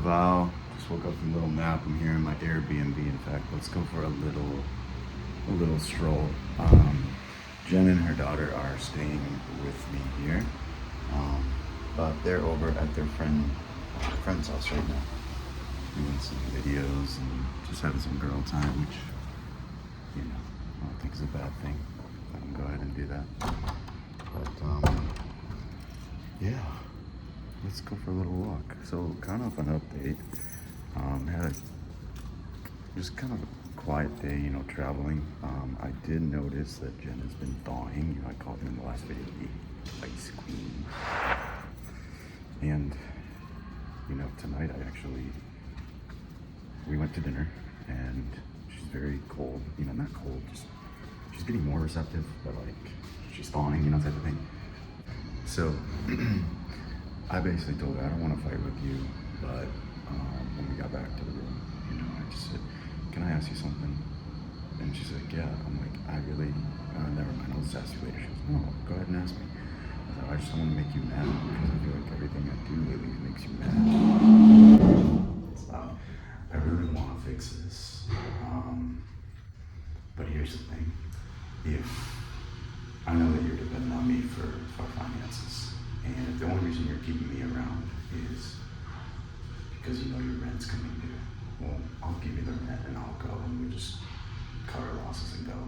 Davao. Just woke up from a little nap. I'm here in my Airbnb. In fact, let's go for a little stroll. Jen and her daughter are staying with me here, but they're over at their friend's house right now, doing some videos and just having some girl time, which I don't think is a bad thing. I can go ahead and do that. But yeah. Let's go for a little walk. So kind of an update. Had just kind of a quiet day, traveling. I did notice that Jen has been thawing. I called her in the last video the ice queen. And tonight we went to dinner and she's very cold. Not cold, just she's getting more receptive, but she's thawing, type of thing. So I basically told her, I don't want to fight with you, but when we got back to the room, I just said, can I ask you something? And she's like, yeah. I'm like, never mind, I'll just ask you later. She goes, no, go ahead and ask me. I thought, I just don't want to make you mad because I feel like everything I do lately makes you mad. I really want to fix this. But here's the thing. If I know that you're dependent on me for finances, and if the only reason you're keeping me around is because your rent's coming due, well, I'll give you the rent and I'll go and we just cut our losses and go.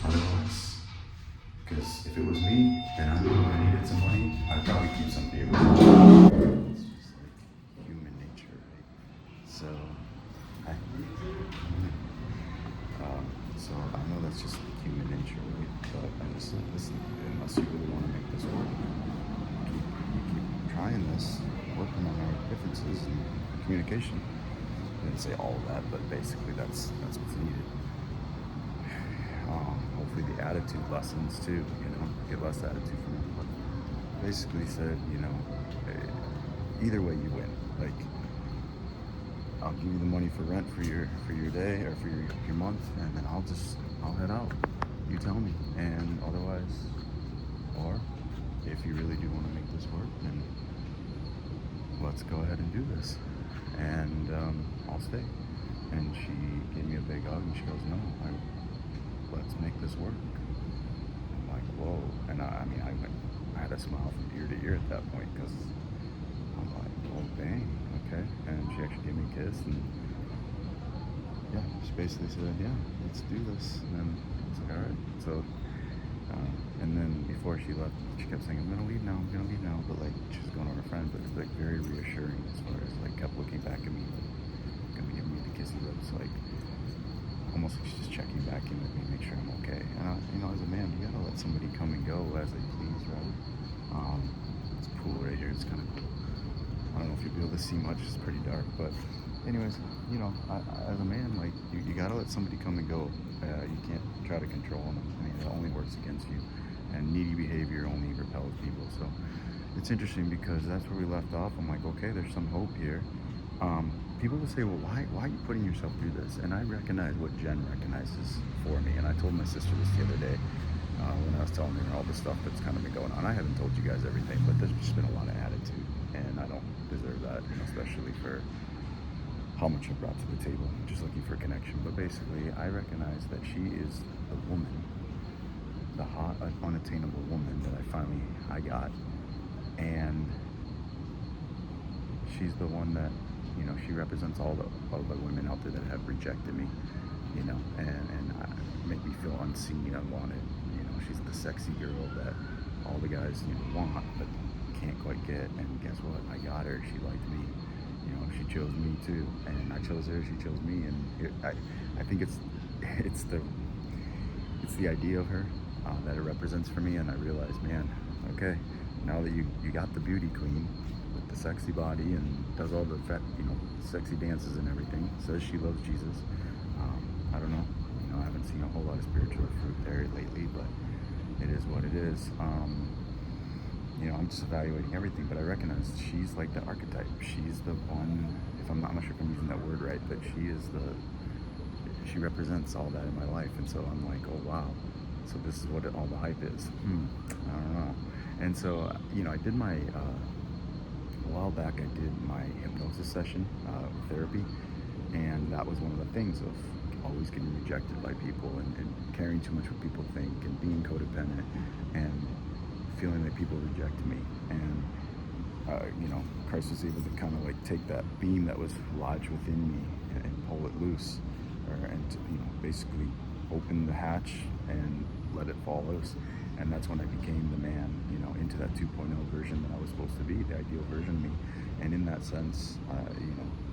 Otherwise, because if it was me and I knew I needed some money, I'd probably keep some for you. It's just like human nature, right? So I know that's just human nature, right? But I'm just like, listen, unless you really want to make this work, keep trying this, working on our differences and communication. I didn't say all of that, but basically that's what's needed. Hopefully the attitude lessens too, get less attitude from it. But basically said, either way you win. I'll give you the money for rent for your day or for your month, and then I'll head out. You tell me. And otherwise, or if you really do want to make this work, then let's go ahead and do this. And I'll stay. And she gave me a big hug and she goes, no, let's make this work. I'm like, whoa. And I had a smile from ear to ear at that point because I'm like, oh dang, okay. And she actually gave me a kiss and yeah, she basically said, yeah, let's do this. And then I was like, all right. So, and then before she left, she kept saying, I'm gonna leave now. But she was going on her friend, but it was very reassuring as far as kept looking back at me, gonna be giving me the kissy lips, almost like she's just checking back in with me, make sure I'm okay. And as a man, you gotta let somebody come and go as they please, right? It's a pool right here, it's kind of cool. I don't know if you'll be able to see much, it's pretty dark, but anyways, as a man, you gotta let somebody come and go. You can't try to control them. It only works against you. And needy behavior only repels people. So it's interesting because that's where we left off. I'm like, okay, there's some hope here. People will say, well, why are you putting yourself through this? And I recognize what Jen recognizes for me. And I told my sister this the other day when I was telling her all the stuff that's kind of been going on. I haven't told you guys everything, but there's just been a lot of attitude. And I don't deserve that, especially for how much I brought to the table, just looking for connection. But basically, I recognize that she is the woman, the hot, unattainable woman that I got. And she's the one that, she represents all the women out there that have rejected me, and make me feel unseen, unwanted. She's the sexy girl that all the guys, want, but can't quite get. And guess what? I got her. She liked me. She chose me too, and I chose her. She chose me, and I think it's the idea of her that it represents for me. And I realized, man, okay, now that you got the beauty queen with the sexy body and does all the sexy dances and everything, says she loves Jesus. I don't know, I haven't seen a whole lot of spiritual fruit there lately, but it is what it is. I'm just evaluating everything, but I recognize she's like the archetype. She's the one, I'm not sure if I'm using that word right, but she represents all that in my life. And so I'm like, oh wow, so this is what all the hype is. I don't know. And so, I did my while back I did my hypnosis session, therapy, and that was one of the things of always getting rejected by people, and caring too much what people think, and being codependent, and feeling that people reject me. And Christ was able to kind of like take that beam that was lodged within me and pull it loose, and basically open the hatch and let it fall loose. And that's when I became the man, into that 2.0 version that I was supposed to be, the ideal version of me. And in that sense,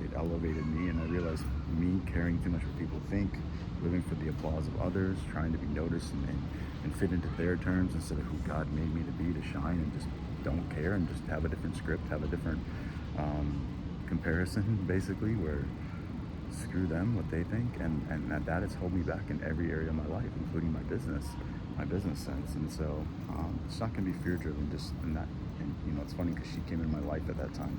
it elevated me, and I realized me caring too much what people think, living for the applause of others, trying to be noticed and fit into their terms instead of who God made me to be, to shine, and just don't care and just have a different script, have a different comparison, basically, where screw them, what they think, and that has held me back in every area of my life, including my business sense. And so it's not going to be fear driven, just in that. And it's funny because she came in my life at that time,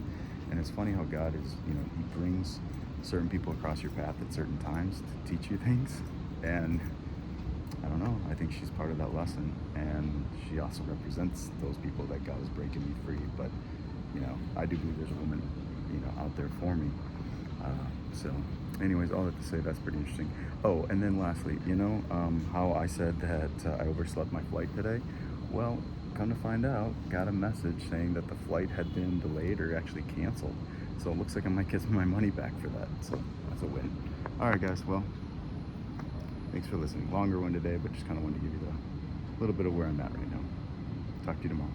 and it's funny how God is, he brings certain people across your path at certain times to teach you things. And I don't know, I think she's part of that lesson, and she also represents those people that God is breaking me free. But I do believe there's a woman out there for me. So anyways, all that to say, that's pretty interesting. Oh, and then lastly, how I said that I overslept my flight today? Well, come to find out, got a message saying that the flight had been delayed or actually canceled. So it looks like I might get my money back for that. So that's a win. All right, guys. Well, thanks for listening. Longer one today, but just kind of wanted to give you a little bit of where I'm at right now. Talk to you tomorrow.